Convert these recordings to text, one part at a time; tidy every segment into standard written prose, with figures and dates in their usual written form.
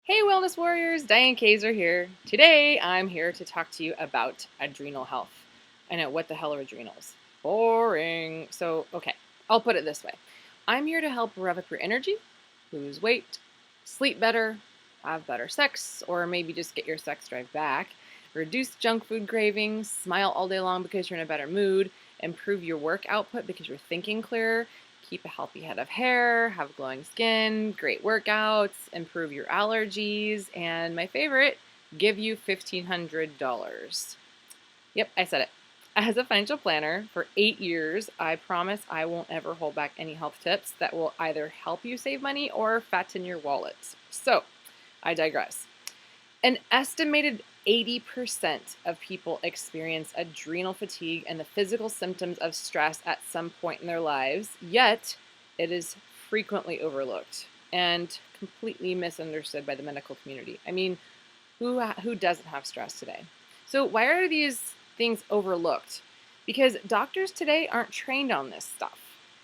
Hey Wellness Warriors, Diane Kazer here. Today I'm here to talk to you about adrenal health. I know, what the hell are adrenals? Boring. Okay, I'll put it this way. I'm here to help rev up your energy, lose weight, sleep better, have better sex, or maybe just get your sex drive back, reduce junk food cravings, smile all day long because you're in a better mood, improve your work output because you're thinking clearer, keep a healthy head of hair, have glowing skin, great workouts, improve your allergies, and my favorite, give you $1,500. Yep, I said it. As a financial planner for 8 years, I promise I won't ever hold back any health tips that will either help you save money or fatten your wallet. So, I digress. An estimated 80% of people experience adrenal fatigue and the physical symptoms of stress at some point in their lives, yet it is frequently overlooked and completely misunderstood by the medical community. I mean, who doesn't have stress today? So why are these things overlooked? Because doctors today aren't trained on this stuff.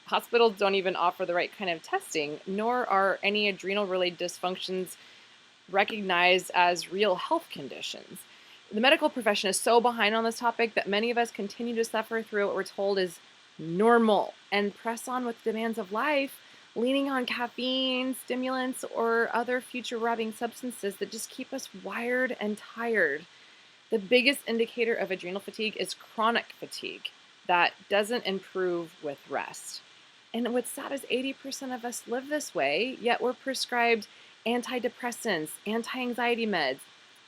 Hospitals don't even offer the right kind of testing, nor are any adrenal-related dysfunctions recognized as real health conditions. The medical profession is so behind on this topic that many of us continue to suffer through what we're told is normal and press on with demands of life, leaning on caffeine, stimulants, or other future-robbing substances that just keep us wired and tired. The biggest indicator of adrenal fatigue is chronic fatigue that doesn't improve with rest. And what's sad is 80% of us live this way, yet we're prescribed antidepressants, anti-anxiety meds,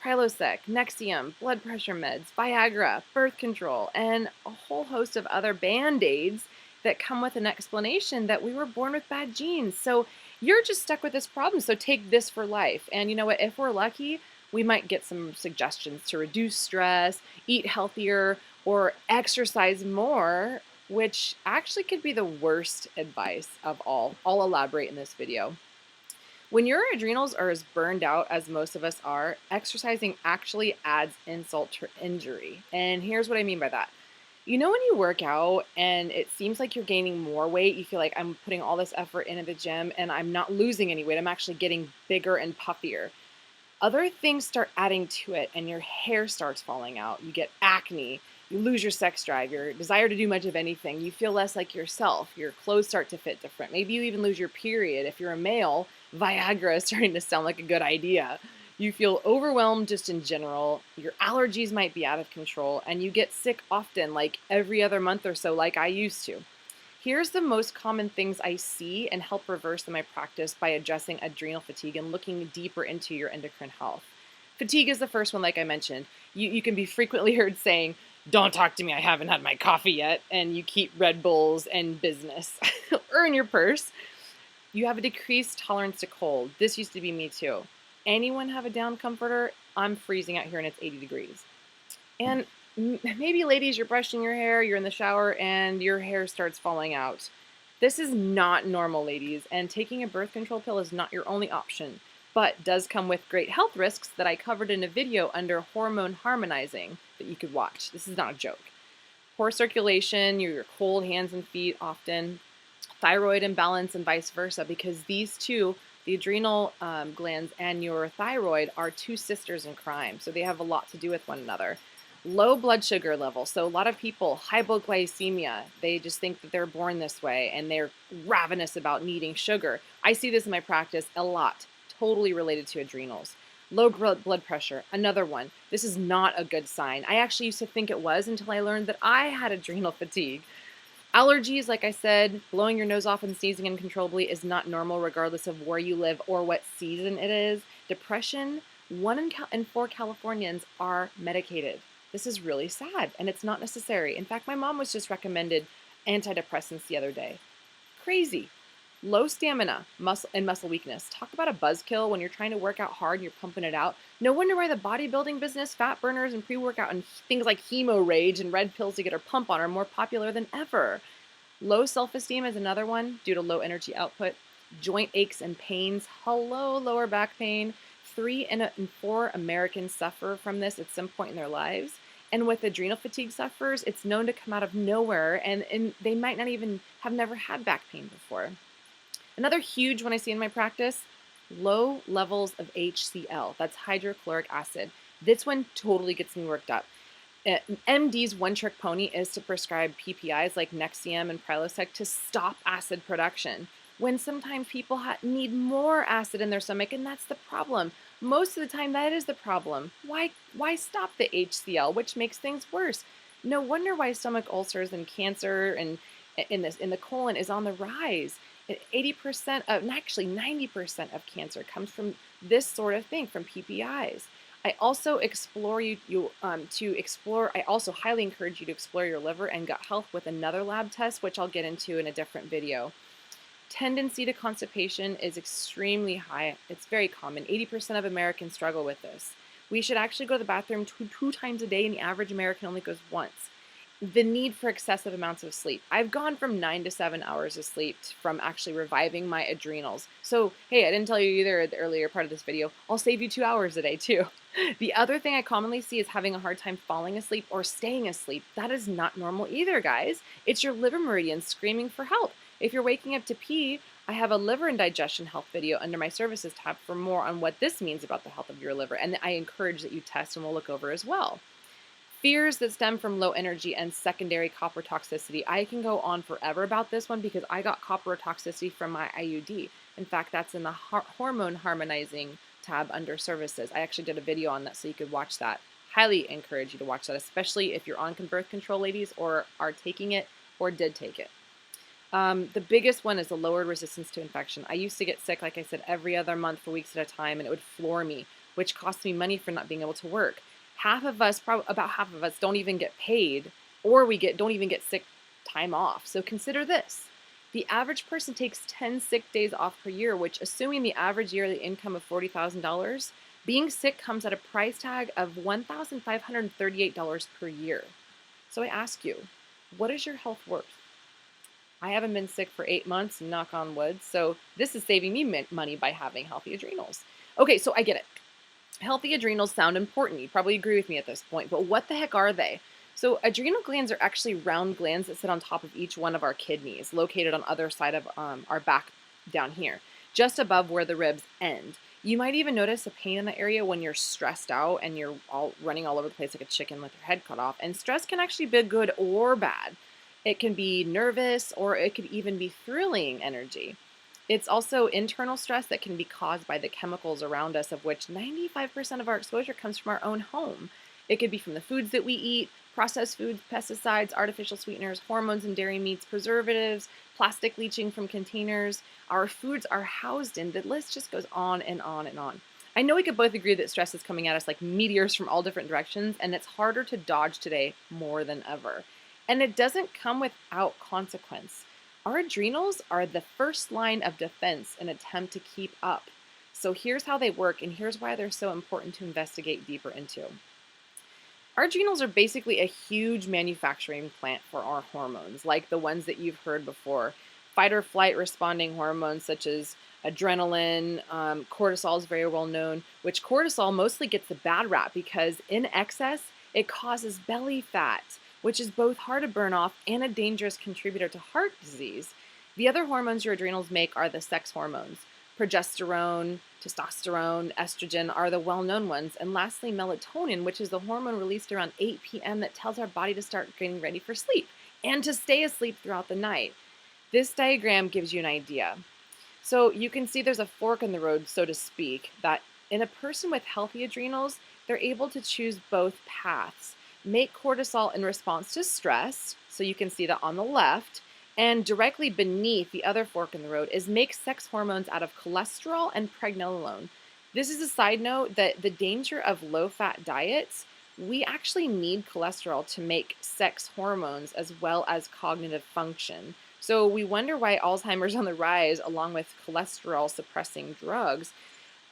Prilosec, Nexium, blood pressure meds, Viagra, birth control, and a whole host of other band-aids that come with an explanation that we were born with bad genes. So you're just stuck with this problem, so take this for life. And you know what, if we're lucky, we might get some suggestions to reduce stress, eat healthier, or exercise more, which actually could be the worst advice of all. I'll elaborate in this video. When your adrenals are as burned out as most of us are, exercising actually adds insult to injury. And here's what I mean by that. You know when you work out and it seems like you're gaining more weight, you feel like I'm putting all this effort into the gym and I'm not losing any weight, I'm actually getting bigger and puffier. Other things start adding to it and your hair starts falling out. You get acne, you lose your sex drive, your desire to do much of anything. You feel less like yourself. Your clothes start to fit different. Maybe you even lose your period. If you're a male, Viagra is starting to sound like a good idea. You feel overwhelmed just in general. Your allergies might be out of control and you get sick often, like every other month or so, like I used to. Here's the most common things I see and help reverse in my practice by addressing adrenal fatigue and looking deeper into your endocrine health. Fatigue is the first one, like I mentioned. You can be frequently heard saying, "Don't talk to me, I haven't had my coffee yet," and you keep Red Bulls and business or in your purse. You have a decreased tolerance to cold. This used to be me too. Anyone have a down comforter? I'm freezing out here and it's 80 degrees. And maybe ladies, you're brushing your hair, you're in the shower, and your hair starts falling out. This is not normal, ladies, and taking a birth control pill is not your only option, but does come with great health risks that I covered in a video under hormone harmonizing that you could watch. This is not a joke. Poor circulation, your cold hands and feet often, thyroid imbalance, and vice versa, because these two, the adrenal glands and your thyroid, are two sisters in crime, so they have a lot to do with one another. Low blood sugar level. So a lot of people, hypoglycemia, they just think that they're born this way and they're ravenous about needing sugar. I see this in my practice a lot, totally related to adrenals. Low blood pressure, another one. This is not a good sign. I actually used to think it was until I learned that I had adrenal fatigue. Allergies, like I said, blowing your nose off and sneezing uncontrollably is not normal regardless of where you live or what season it is. Depression, 1 in 4 Californians are medicated. This is really sad, and it's not necessary. In fact, my mom was just recommended antidepressants the other day. Crazy. Low stamina and muscle weakness. Talk about a buzzkill when you're trying to work out hard and you're pumping it out. No wonder why the bodybuilding business, fat burners, and pre-workout and things like hemo rage and red pills to get our pump on are more popular than ever. Low self-esteem is another one due to low energy output. Joint aches and pains. Hello, lower back pain. 3 in 4 Americans suffer from this at some point in their lives. And with adrenal fatigue sufferers, it's known to come out of nowhere, and they might not even have never had back pain before. Another huge one I see in my practice, Low levels of HCl, that's hydrochloric acid. This one totally gets me worked up. MD's one-trick pony is to prescribe PPIs like Nexium and Prilosec to stop acid production, when sometimes people need more acid in their stomach, and that's the problem. Most of the time, that is the problem. Why stop the HCl, which makes things worse? No wonder why stomach ulcers and cancer and in the colon is on the rise. 80% of, actually 90% of cancer comes from this sort of thing, from PPIs. I also I also highly encourage you to explore your liver and gut health with another lab test, which I'll get into in a different video. Tendency to constipation is extremely high. It's very common. 80% of Americans struggle with this. We should actually go to the bathroom two times a day, and the average American only goes once. The need for excessive amounts of sleep. I've gone from 9 to 7 hours of sleep from actually reviving my adrenals. So, hey, I didn't tell you either at the earlier part of this video. I'll save you 2 hours a day too. The other thing I commonly see is having a hard time falling asleep or staying asleep. That is not normal either, guys. It's your liver meridians screaming for help. If you're waking up to pee, I have a liver and digestion health video under my services tab for more on what this means about the health of your liver, and I encourage that you test, and we'll look over as well. Fears that stem from low energy and secondary copper toxicity. I can go on forever about this one because I got copper toxicity from my IUD. In fact, that's in the hormone harmonizing tab under services. I actually did a video on that, so you could watch that. Highly encourage you to watch that, especially if you're on birth control, ladies, or are taking it or did take it. The biggest one is the lowered resistance to infection. I used to get sick, like I said, every other month for weeks at a time, and it would floor me, which cost me money for not being able to work. About half of us don't even get paid, or don't even get sick time off. So consider this. The average person takes 10 sick days off per year, which, assuming the average yearly income of $40,000, being sick comes at a price tag of $1,538 per year. So I ask you, what is your health worth? I haven't been sick for 8 months, knock on wood, so this is saving me money by having healthy adrenals. Okay, so I get it. Healthy adrenals sound important. You probably agree with me at this point, but what the heck are they? So adrenal glands are actually round glands that sit on top of each one of our kidneys, located on other side of our back down here, just above where the ribs end. You might even notice a pain in the area when you're stressed out and you're running all over the place like a chicken with your head cut off. And stress can actually be good or bad. It can be nervous, or it could even be thrilling energy. It's also internal stress that can be caused by the chemicals around us, of which 95% of our exposure comes from our own home. It could be from the foods that we eat, processed foods, pesticides, artificial sweeteners, hormones in dairy meats, preservatives, plastic leaching from containers our foods are housed in. The list just goes on and on and on. I know we could both agree that stress is coming at us like meteors from all different directions, and it's harder to dodge today more than ever. And it doesn't come without consequence. Our adrenals are the first line of defense in an attempt to keep up. So here's how they work, and here's why they're so important to investigate deeper into. Our adrenals are basically a huge manufacturing plant for our hormones, like the ones that you've heard before. Fight or flight responding hormones such as adrenaline, cortisol is very well known, which cortisol mostly gets the bad rap because in excess, it causes belly fat, which is both hard to burn off and a dangerous contributor to heart disease. The other hormones your adrenals make are the sex hormones. Progesterone, testosterone, estrogen are the well-known ones. And lastly, melatonin, which is the hormone released around 8 p.m. that tells our body to start getting ready for sleep and to stay asleep throughout the night. This diagram gives you an idea. So you can see there's a fork in the road, so to speak, that in a person with healthy adrenals, they're able to choose both paths. Make cortisol in response to stress, so you can see that on the left, and directly beneath the other fork in the road is make sex hormones out of cholesterol and pregnenolone. This is a side note that the danger of low-fat diets, we actually need cholesterol to make sex hormones as well as cognitive function. So we wonder why Alzheimer's is on the rise along with cholesterol suppressing drugs.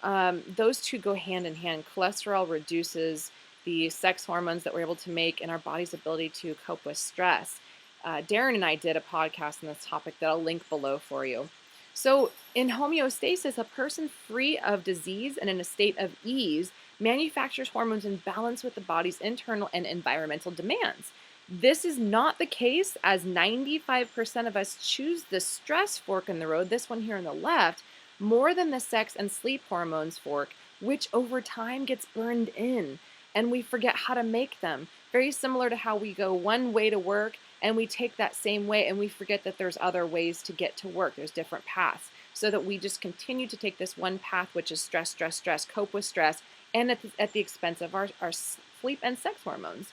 Those two go hand in hand. Cholesterol reduces the sex hormones that we're able to make and our body's ability to cope with stress. Darren and I did a podcast on this topic that I'll link below for you. So in homeostasis, a person free of disease and in a state of ease manufactures hormones in balance with the body's internal and environmental demands. This is not the case, as 95% of us choose the stress fork in the road, this one here on the left, more than the sex and sleep hormones fork, which over time gets burned in, and we forget how to make them. Very similar to how we go one way to work and we take that same way and we forget that there's other ways to get to work. There's different paths. So that we just continue to take this one path, which is stress, stress, stress, cope with stress, and at the expense of our sleep and sex hormones.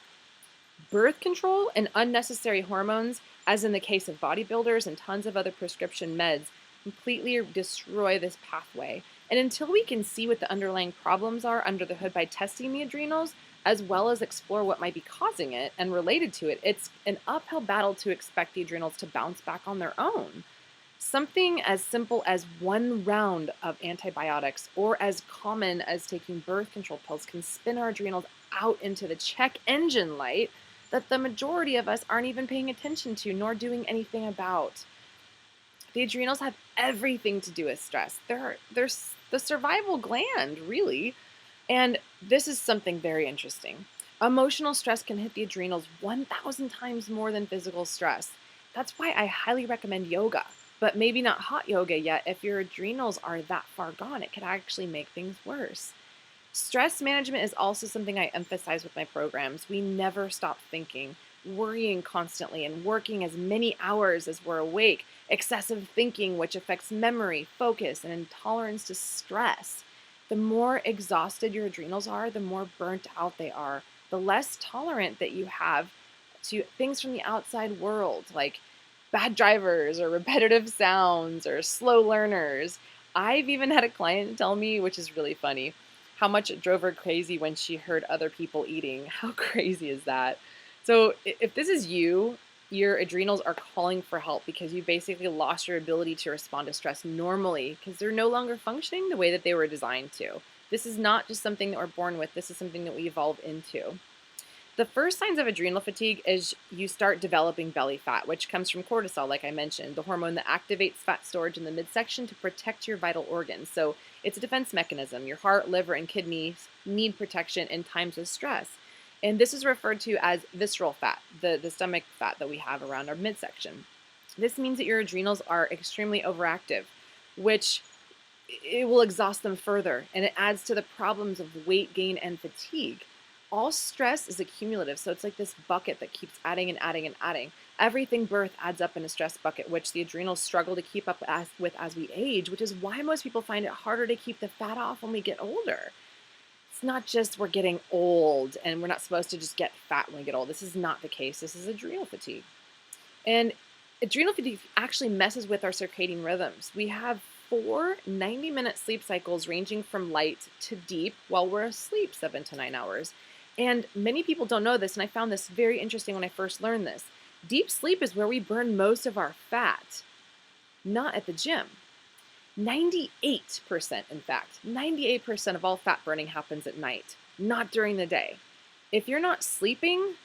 Birth control and unnecessary hormones, as in the case of bodybuilders and tons of other prescription meds, completely destroy this pathway. And until we can see what the underlying problems are under the hood by testing the adrenals, as well as explore what might be causing it and related to it, it's an uphill battle to expect the adrenals to bounce back on their own. Something as simple as one round of antibiotics or as common as taking birth control pills can spin our adrenals out into the check engine light that the majority of us aren't even paying attention to nor doing anything about. The adrenals have everything to do with stress. They're the survival gland, really. And this is something very interesting. Emotional stress can hit the adrenals 1,000 times more than physical stress. That's why I highly recommend yoga, but maybe not hot yoga yet. If your adrenals are that far gone, it could actually make things worse. Stress management is also something I emphasize with my programs. We never stop thinking, worrying constantly, and working as many hours as we're awake. Excessive thinking, which affects memory, focus, and intolerance to stress. The more exhausted your adrenals are, the more burnt out they are, the less tolerant that you have to things from the outside world, like bad drivers or repetitive sounds or slow learners. I've even had a client tell me, which is really funny, how much it drove her crazy when she heard other people eating. How crazy is that? So if this is you, your adrenals are calling for help because you basically lost your ability to respond to stress normally because they're no longer functioning the way that they were designed to. This is not just something that we're born with. This is something that we evolve into. The first signs of adrenal fatigue is you start developing belly fat, which comes from cortisol, like I mentioned, the hormone that activates fat storage in the midsection to protect your vital organs. So it's a defense mechanism. Your heart, liver, and kidneys need protection in times of stress. And this is referred to as visceral fat, the stomach fat that we have around our midsection. This means that your adrenals are extremely overactive, which it will exhaust them further, and it adds to the problems of weight gain and fatigue. All stress is accumulative, so it's like this bucket that keeps adding and adding and adding. Everything birth adds up in a stress bucket, which the adrenals struggle to keep up with as we age, which is why most people find it harder to keep the fat off when we get older. It's not just we're getting old and we're not supposed to just get fat when we get old. This is not the case. This is adrenal fatigue. And adrenal fatigue actually messes with our circadian rhythms. We have 4 90-minute sleep cycles ranging from light to deep while we're asleep 7 to 9 hours. And many people don't know this, and I found this very interesting when I first learned this. Deep sleep is where we burn most of our fat, not at the gym. 98%, in fact, 98% of all fat burning happens at night, not during the day. If you're not sleeping,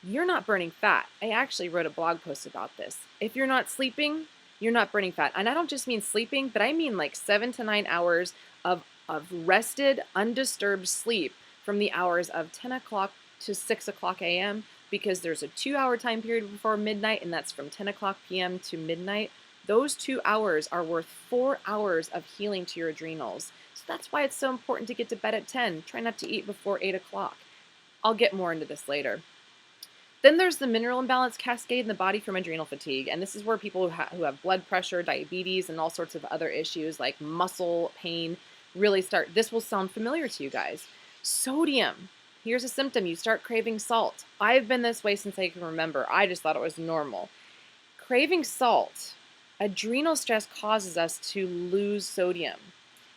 you're not burning fat. I actually wrote a blog post about this. If you're not sleeping, you're not burning fat. And I don't just mean sleeping, but I mean like 7 to 9 hours of rested, undisturbed sleep from the hours of 10 o'clock to 6 o'clock a.m. because there's a 2-hour time period before midnight, and that's from 10 o'clock p.m. to midnight. Those 2 hours are worth 4 hours of healing to your adrenals. So that's why it's so important to get to bed at 10. Try not to eat before 8 o'clock. I'll get more into this later. Then there's the mineral imbalance cascade in the body from adrenal fatigue, and this is where people who have blood pressure, diabetes, and all sorts of other issues like muscle pain really start. This will sound familiar to you guys. Sodium. Here's a symptom. You start craving salt. I've been this way since I can remember. I just thought it was normal. Craving salt. Adrenal stress causes us to lose sodium.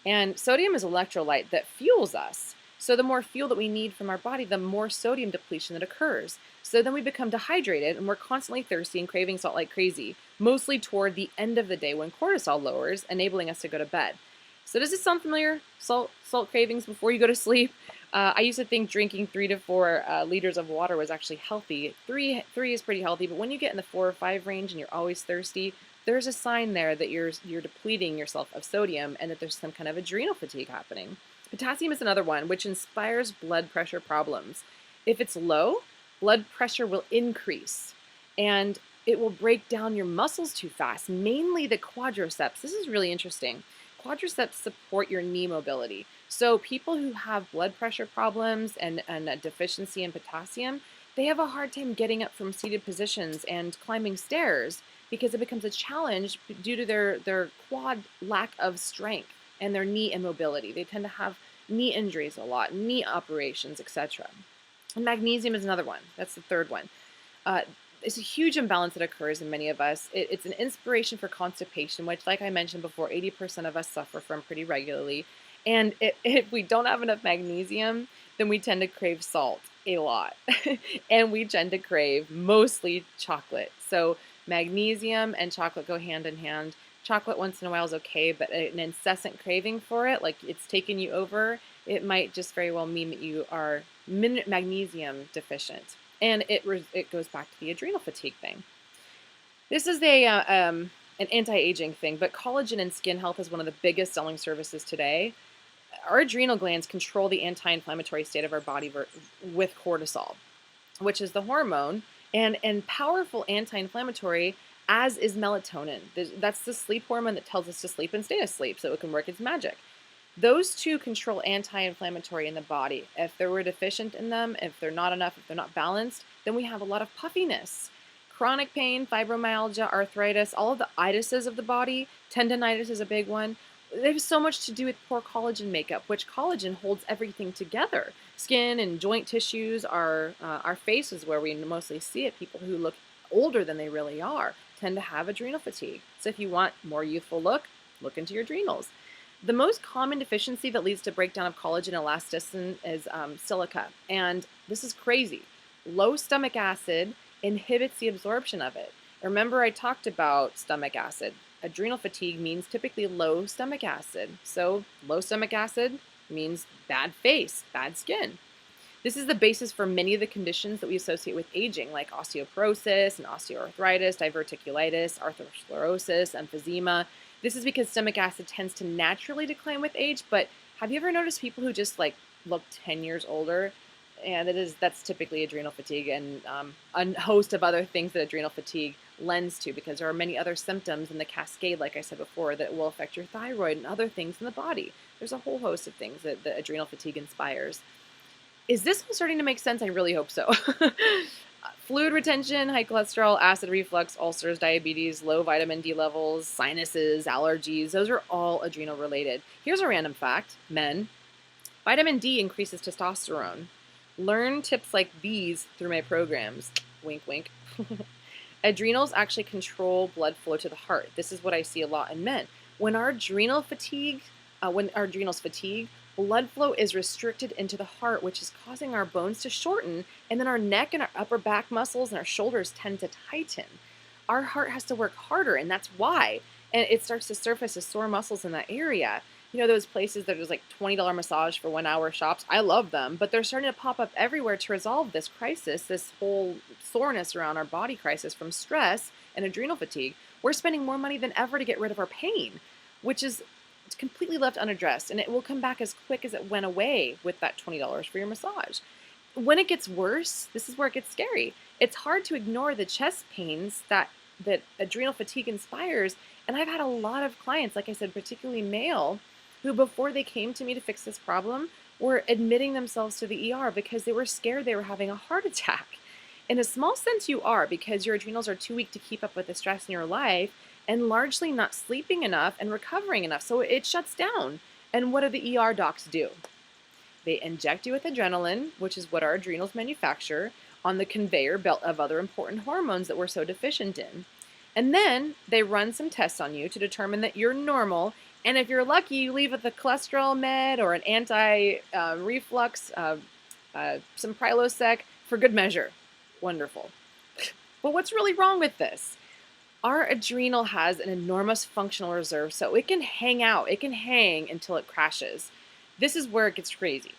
And sodium is electrolyte that fuels us. So the more fuel that we need from our body, the more sodium depletion that occurs. So then we become dehydrated and we're constantly thirsty and craving salt like crazy, mostly toward the end of the day when cortisol lowers, enabling us to go to bed. So does this sound familiar? Salt cravings before you go to sleep? I used to think drinking 3 to 4 liters of water was actually healthy. Three is pretty healthy, but when you get in the 4 or 5 range and you're always thirsty, there's a sign there that you're depleting yourself of sodium and that there's some kind of adrenal fatigue happening. Potassium is another one, which inspires blood pressure problems. If it's low, blood pressure will increase, and it will break down your muscles too fast, mainly the quadriceps. This is really interesting. Quadriceps support your knee mobility. So people who have blood pressure problems and a deficiency in potassium, they have a hard time getting up from seated positions and climbing stairs because it becomes a challenge due to their quad lack of strength and their knee immobility. They tend to have knee injuries a lot, knee operations, etc. And magnesium is another one. That's the third one. Uh, it's a huge imbalance that occurs in many of us. It's an inspiration for constipation, which, like I mentioned before, 80% of us suffer from pretty regularly. And if we don't have enough magnesium, then we tend to crave salt a lot. And we tend to crave mostly chocolate. So magnesium and chocolate go hand in hand. Chocolate once in a while is okay, but an incessant craving for it, like it's taken you over, it might just very well mean that you are magnesium deficient. And it goes back to the adrenal fatigue thing. This is an anti-aging thing, but collagen and skin health is one of the biggest selling services today. Our adrenal glands control the anti-inflammatory state of our body with cortisol, which is the hormone, and powerful anti-inflammatory, as is melatonin. That's the sleep hormone that tells us to sleep and stay asleep so it can work its magic. Those two control anti-inflammatory in the body. If we're deficient in them, if they're not enough, if they're not balanced, then we have a lot of puffiness, chronic pain, fibromyalgia, arthritis, all of the itises of the body. Tendinitis is a big one. They have so much to do with poor collagen makeup, which collagen holds everything together. Skin and joint tissues, our face is where we mostly see it. People who look older than they really are tend to have adrenal fatigue. So if you want more youthful look into your adrenals. The most common deficiency that leads to breakdown of collagen and elasticin is silica. And this is crazy. Low stomach acid inhibits the absorption of it. Remember I talked about stomach acid. Adrenal fatigue means typically low stomach acid. So low stomach acid means bad face, bad skin. This is the basis for many of the conditions that we associate with aging, like osteoporosis and osteoarthritis, diverticulitis, arthrosclerosis, emphysema. This is because stomach acid tends to naturally decline with age, but have you ever noticed people who just like look 10 years older? And that's typically adrenal fatigue and a host of other things that adrenal fatigue lends to, because there are many other symptoms in the cascade, like I said before, that will affect your thyroid and other things in the body. There's a whole host of things that the adrenal fatigue inspires. Is this one starting to make sense? I really hope so. Fluid retention, high cholesterol, acid reflux, ulcers, diabetes, low vitamin D levels, sinuses, allergies, those are all adrenal related. Here's a random fact, men. Vitamin D increases testosterone. Learn tips like these through my programs. Wink, wink. Adrenals actually control blood flow to the heart. This is what I see a lot in men. When our adrenals fatigue, blood flow is restricted into the heart, which is causing our bones to shorten, and then our neck and our upper back muscles and our shoulders tend to tighten. Our heart has to work harder, and that's why. And it starts to surface as sore muscles in that area. You know, those places that there's like $20 massage for 1 hour shops. I love them, but they're starting to pop up everywhere to resolve this crisis, this whole soreness around our body crisis from stress and adrenal fatigue. We're spending more money than ever to get rid of our pain, which is completely left unaddressed, and it will come back as quick as it went away with that $20 for your massage. When it gets worse, this is where it gets scary. It's hard to ignore the chest pains that adrenal fatigue inspires, and I've had a lot of clients, like I said, particularly male, who before they came to me to fix this problem were admitting themselves to the ER because they were scared they were having a heart attack. In a small sense you are, because your adrenals are too weak to keep up with the stress in your life and largely not sleeping enough and recovering enough, so it shuts down. And what do the ER docs do? They inject you with adrenaline, which is what our adrenals manufacture, on the conveyor belt of other important hormones that we're so deficient in. And then they run some tests on you to determine that you're normal. And if you're lucky, you leave with a cholesterol med or an anti-reflux, some Prilosec for good measure. Wonderful. But what's really wrong with this? Our adrenal has an enormous functional reserve, so it can hang out. It can hang until it crashes. This is where it gets crazy.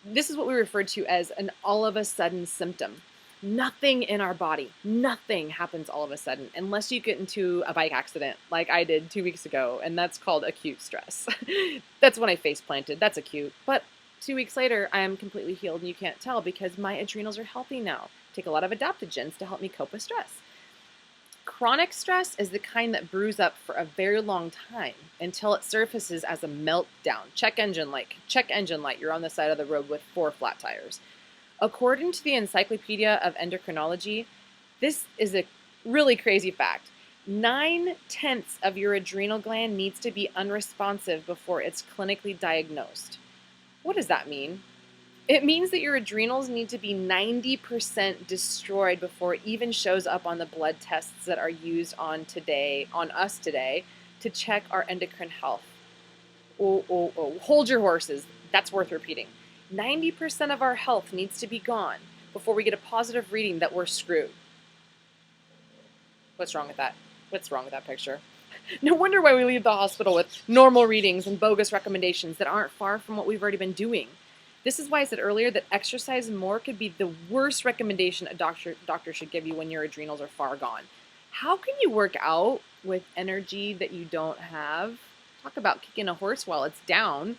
This is what we refer to as an all-of-a-sudden symptom. Nothing in our body, nothing happens all of a sudden unless you get into a bike accident like I did 2 weeks ago, and that's called acute stress. That's when I face planted. That's acute. But 2 weeks later, I am completely healed, and you can't tell because my adrenals are healthy now. Take a lot of adaptogens to help me cope with stress. Chronic stress is the kind that brews up for a very long time until it surfaces as a meltdown. Check engine light. Check engine light. You're on the side of the road with 4 flat tires. According to the Encyclopedia of Endocrinology, this is a really crazy fact. 9/10 of your adrenal gland needs to be unresponsive before it's clinically diagnosed. What does that mean? It means that your adrenals need to be 90% destroyed before it even shows up on the blood tests that are used on us today, to check our endocrine health. Oh, hold your horses. That's worth repeating. 90% of our health needs to be gone before we get a positive reading that we're screwed. What's wrong with that? What's wrong with that picture? No wonder why we leave the hospital with normal readings and bogus recommendations that aren't far from what we've already been doing. This is why I said earlier that exercise more could be the worst recommendation a doctor should give you when your adrenals are far gone. How can you work out with energy that you don't have? Talk about kicking a horse while it's down.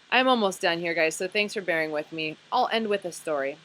I'm almost done here, guys, so thanks for bearing with me. I'll end with a story.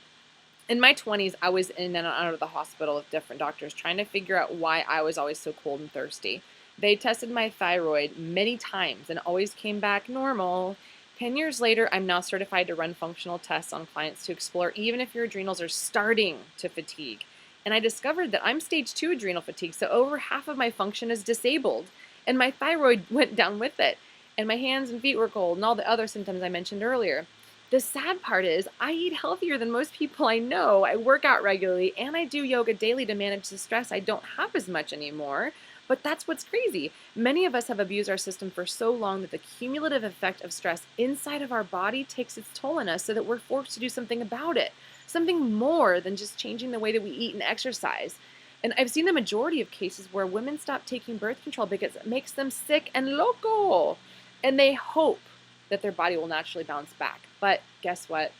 In my 20s, I was in and out of the hospital with different doctors trying to figure out why I was always so cold and thirsty. They tested my thyroid many times and always came back normal. 10 years later, I'm now certified to run functional tests on clients to explore even if your adrenals are starting to fatigue. And I discovered that I'm stage 2 adrenal fatigue, so over half of my function is disabled. And my thyroid went down with it. And my hands and feet were cold and all the other symptoms I mentioned earlier. The sad part is I eat healthier than most people I know. I work out regularly and I do yoga daily to manage the stress I don't have as much anymore. But that's what's crazy. Many of us have abused our system for so long that the cumulative effect of stress inside of our body takes its toll on us, so that we're forced to do something about it. Something more than just changing the way that we eat and exercise. And I've seen the majority of cases where women stop taking birth control because it makes them sick and loco. And they hope that their body will naturally bounce back. But guess what?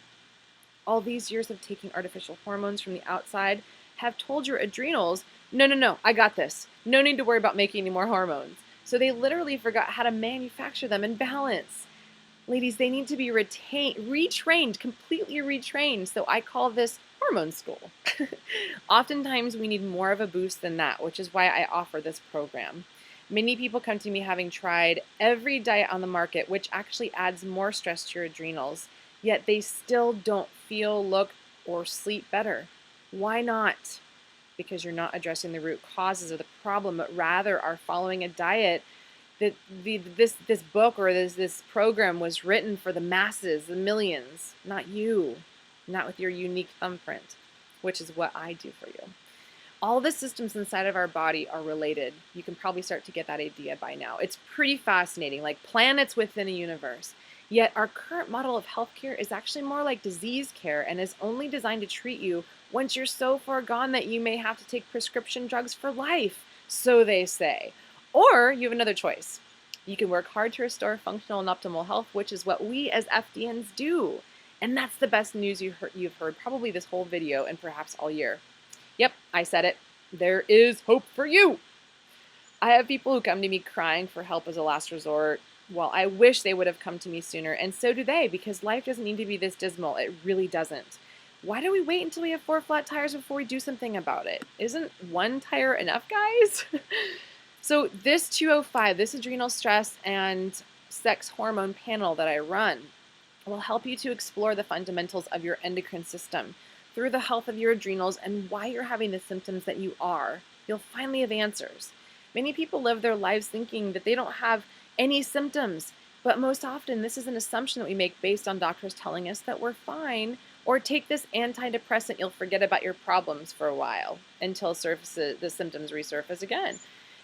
All these years of taking artificial hormones from the outside have told your adrenals, no, I got this. No need to worry about making any more hormones. So they literally forgot how to manufacture them in balance. Ladies, they need to be retrained, completely retrained. So I call this hormone school. Oftentimes we need more of a boost than that, which is why I offer this program. Many people come to me having tried every diet on the market, which actually adds more stress to your adrenals, yet they still don't feel, look, or sleep better. Why not? Because you're not addressing the root causes of the problem, but rather are following a diet that this book or this program was written for the masses, the millions, not you, not with your unique thumbprint, which is what I do for you. All the systems inside of our body are related. You can probably start to get that idea by now. It's pretty fascinating, like planets within a universe. Yet our current model of healthcare is actually more like disease care and is only designed to treat you once you're so far gone that you may have to take prescription drugs for life, so they say. Or you have another choice. You can work hard to restore functional and optimal health, which is what we as FDNs do. And that's the best news you've heard probably this whole video and perhaps all year. Yep, I said it. There is hope for you. I have people who come to me crying for help as a last resort. Well, I wish they would have come to me sooner, and so do they, because life doesn't need to be this dismal. It really doesn't. Why do we wait until we have 4 flat tires before we do something about it? Isn't 1 tire enough, guys? So this 205, this adrenal stress and sex hormone panel that I run will help you to explore the fundamentals of your endocrine system through the health of your adrenals and why you're having the symptoms that you are. You'll finally have answers. Many people live their lives thinking that they don't have any symptoms, but most often this is an assumption that we make based on doctors telling us that we're fine, or take this antidepressant, you'll forget about your problems for a while until the symptoms resurface again.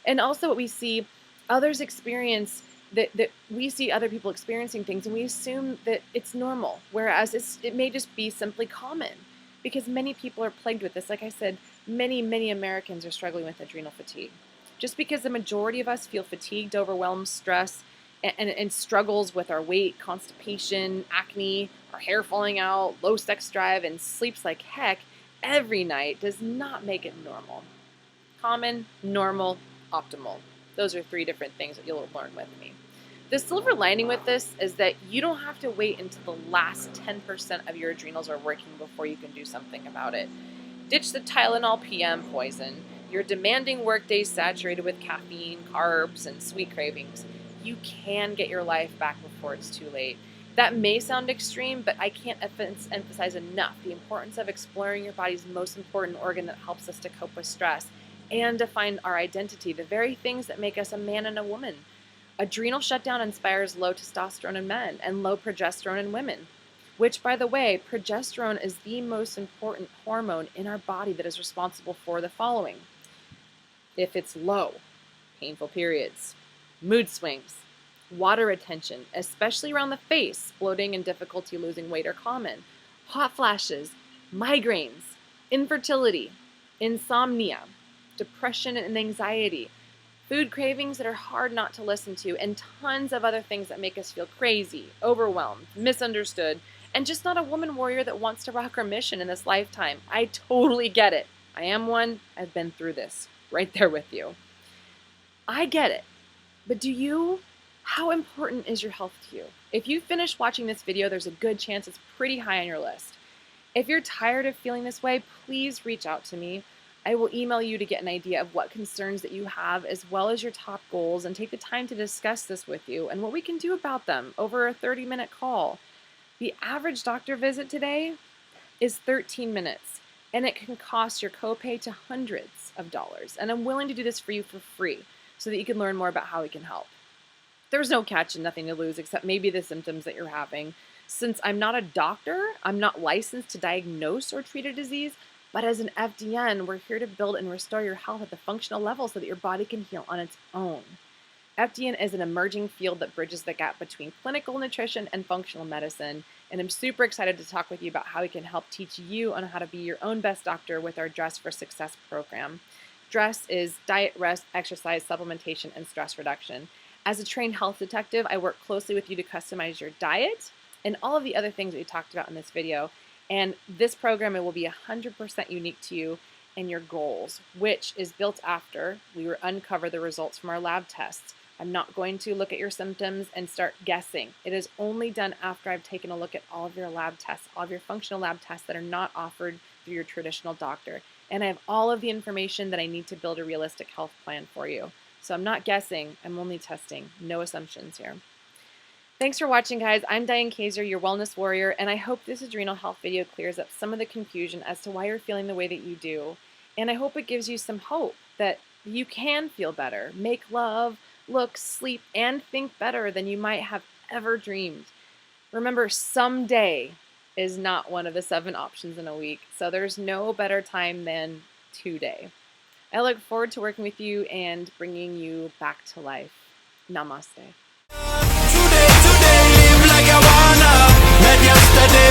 And also what we see others experience, that we see other people experiencing things and we assume that it's normal, whereas it may just be simply common, because many people are plagued with this. Like I said, many Americans are struggling with adrenal fatigue. Just because the majority of us feel fatigued, overwhelmed, stressed, and struggles with our weight, constipation, acne, our hair falling out, low sex drive, and sleeps like heck every night does not make it normal. Common, normal, optimal. Those are 3 different things that you'll learn with me. The silver lining with this is that you don't have to wait until the last 10% of your adrenals are working before you can do something about it. Ditch the Tylenol PM poison. your demanding workdays saturated with caffeine, carbs, and sweet cravings, you can get your life back before it's too late. That may sound extreme, but I can't emphasize enough the importance of exploring your body's most important organ that helps us to cope with stress and define our identity, the very things that make us a man and a woman. Adrenal shutdown inspires low testosterone in men and low progesterone in women, which, by the way, progesterone is the most important hormone in our body that is responsible for the following. If it's low, painful periods, mood swings, water retention, especially around the face, bloating and difficulty losing weight are common, hot flashes, migraines, infertility, insomnia, depression and anxiety, food cravings that are hard not to listen to, and tons of other things that make us feel crazy, overwhelmed, misunderstood, and just not a woman warrior that wants to rock her mission in this lifetime. I totally get it. I am one. I've been through this. Right there with you. I get it. But do you? How important is your health to you? If you finish watching this video, there's a good chance it's pretty high on your list. If you're tired of feeling this way, please reach out to me. I will email you to get an idea of what concerns that you have, as well as your top goals, and take the time to discuss this with you and what we can do about them over a 30-minute call. The average doctor visit today is 13 minutes, and it can cost your copay to hundreds of dollars. And I'm willing to do this for you for free so that you can learn more about how we can help. There's no catch and nothing to lose except maybe the symptoms that you're having. Since I'm not a doctor, I'm not licensed to diagnose or treat a disease, but as an FDN, we're here to build and restore your health at the functional level so that your body can heal on its own. FDN is an emerging field that bridges the gap between clinical nutrition and functional medicine, and I'm super excited to talk with you about how we can help teach you on how to be your own best doctor with our Dress for Success program. Dress is diet, rest, exercise, supplementation, and stress reduction. As a trained health detective, I work closely with you to customize your diet and all of the other things that we talked about in this video. And this program, it will be 100% unique to you and your goals, which is built after we uncover the results from our lab tests. I'm not going to look at your symptoms and start guessing. It is only done after I've taken a look at all of your lab tests, all of your functional lab tests that are not offered through your traditional doctor. And I have all of the information that I need to build a realistic health plan for you. So I'm not guessing, I'm only testing. No assumptions here. Thanks for watching, guys. I'm Diane Kazer, your wellness warrior, and I hope this adrenal health video clears up some of the confusion as to why you're feeling the way that you do. And I hope it gives you some hope that you can feel better, make love, look, sleep, and think better than you might have ever dreamed. Remember, someday is not one of the 7 options in a week, so there's no better time than today. I look forward to working with you and bringing you back to life. Namaste. Today, live like I wanna. Not yesterday,